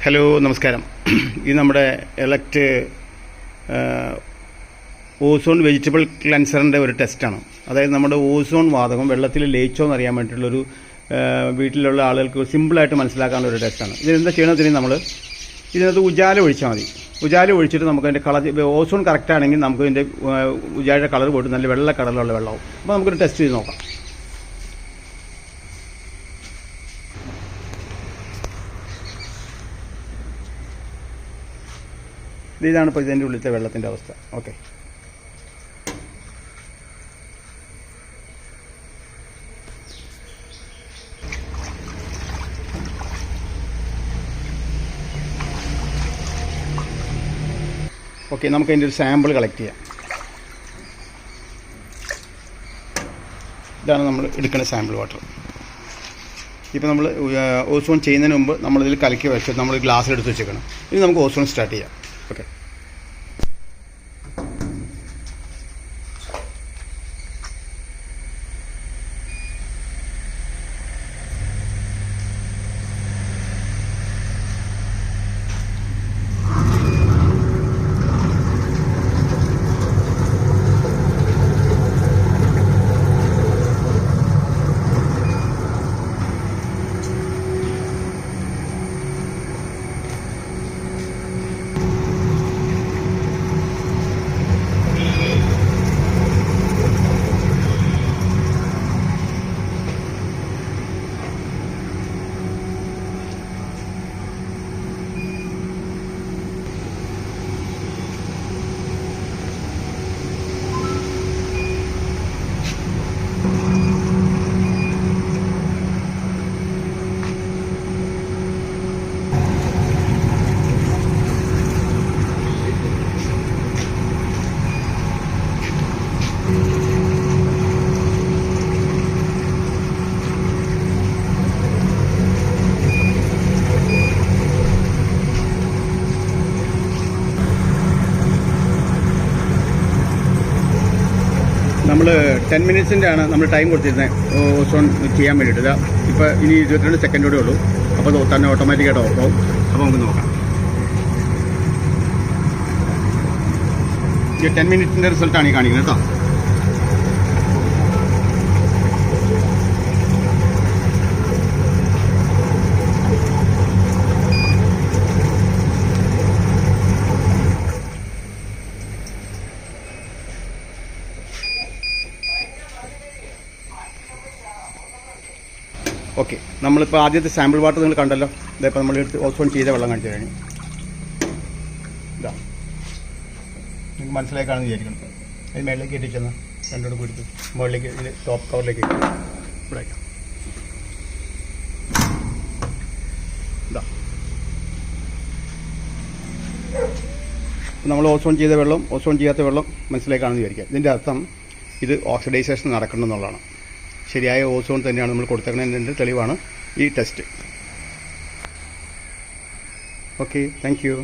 Hello നമസ്കാരം. ഇത് നമ്മുടെ എലക്ട് ഓസോൺ വെജിറ്റബിൾ ക്ലെൻസറിൻ്റെ ഒരു ടെസ്റ്റാണ്. അതായത് നമ്മുടെ ഓസോൺ വാതകം വെള്ളത്തിൽ ലയിച്ചോ എന്നറിയാൻ വേണ്ടിയിട്ടുള്ളൊരു വീട്ടിലുള്ള ആളുകൾക്ക് സിമ്പിളായിട്ട് മനസ്സിലാക്കാനുള്ള ഒരു ടെസ്റ്റാണ്. ഇതെന്താ ചെയ്യണത്തിന് നമ്മൾ ഇതിനകത്ത് ഉജാല ഒഴിച്ചാൽ മതി. ഉജാല ഒഴിച്ചിട്ട് നമുക്കതിൻ്റെ കളർ ഓസോൺ കറക്റ്റാണെങ്കിൽ നമുക്ക് ഇതിൻ്റെ ഉജാലയുടെ കളർ പോയിട്ട് നല്ല വെള്ള കളറിലുള്ള വെള്ളമാവും. അപ്പോൾ നമുക്കൊരു ടെസ്റ്റ് ചെയ്ത് നോക്കാം. ഇതാണ് ഇപ്പോൾ ഇതിൻ്റെ ഉള്ളിലത്തെ വെള്ളത്തിൻ്റെ അവസ്ഥ. ഓക്കെ, നമുക്ക് അതിൻ്റെ ഒരു സാമ്പിൾ കളക്ട് ചെയ്യാം. ഇതാണ് നമ്മൾ എടുക്കുന്ന സാമ്പിൾ വാട്ടർ. ഇപ്പോൾ നമ്മൾ ഓസോൺ ചെയ്യുന്നതിന് മുമ്പ് നമ്മളിതിൽ കലക്കി വെച്ചിട്ട് നമ്മൾ ഗ്ലാസ്സിലെടുത്ത് വെച്ചേക്കണം. ഇനി നമുക്ക് ഓസോൺ സ്റ്റാർട്ട് ചെയ്യാം. ഓക്കെ, നമ്മൾ 10 മിനിറ്റ്സിൻ്റെ ആണ് നമ്മൾ ടൈം കൊടുത്തിരുന്നത് ഓസോൺ ചെയ്യാൻ വേണ്ടിയിട്ട്. ഇപ്പോൾ ഇനി 22 സെക്കൻഡോടെ ഉള്ളൂ. അപ്പോൾ തന്നെ ഓട്ടോമാറ്റിക്കായിട്ട് ഓഫാവും. അപ്പോൾ നമുക്ക് നോക്കാം. ഈ 10 മിനിറ്റ്സിൻ്റെ റിസൾട്ടാണ് ഈ കാണിക്കുന്നത് കേട്ടോ. ഓക്കെ, നമ്മളിപ്പോൾ ആദ്യത്തെ സാമ്പിൾ വാട്ടർ നിങ്ങൾ കണ്ടല്ലോ. ഇതിപ്പോൾ നമ്മൾ എടുത്ത് ഓസോൺ ചെയ്ത വെള്ളം കാണിച്ചു കഴിഞ്ഞു. ഇതാ നിങ്ങൾക്ക് മനസ്സിലായി കാണുമെന്ന് വിചാരിക്കണം. അതിന് മേളിലേക്ക് ഇട്ടിച്ചെന്ന് രണ്ടോട് കൊടുത്ത് മുകളിലേക്ക് ഇതിൻ്റെ ടോപ്പ് കവറിലേക്ക് ഇവിടെ വയ്ക്കാം. ഇതാ നമ്മൾ ഓസോൺ ചെയ്ത വെള്ളം ഓസോൺ ചെയ്യാത്ത വെള്ളം മനസ്സിലായി കാണുമെന്ന് വിചാരിക്കാം. ഇതിൻ്റെ അർത്ഥം ഇത് ഓക്സിഡൈസേഷൻ നടക്കണമെന്നുള്ളതാണ്. ശരിയായ ഓസോൺ തന്നെയാണ് നമ്മൾ കൊടുത്തേക്കുന്നതിൻ്റെ തെളിവാണ് ഈ ടെസ്റ്റ്. Okay, thank you.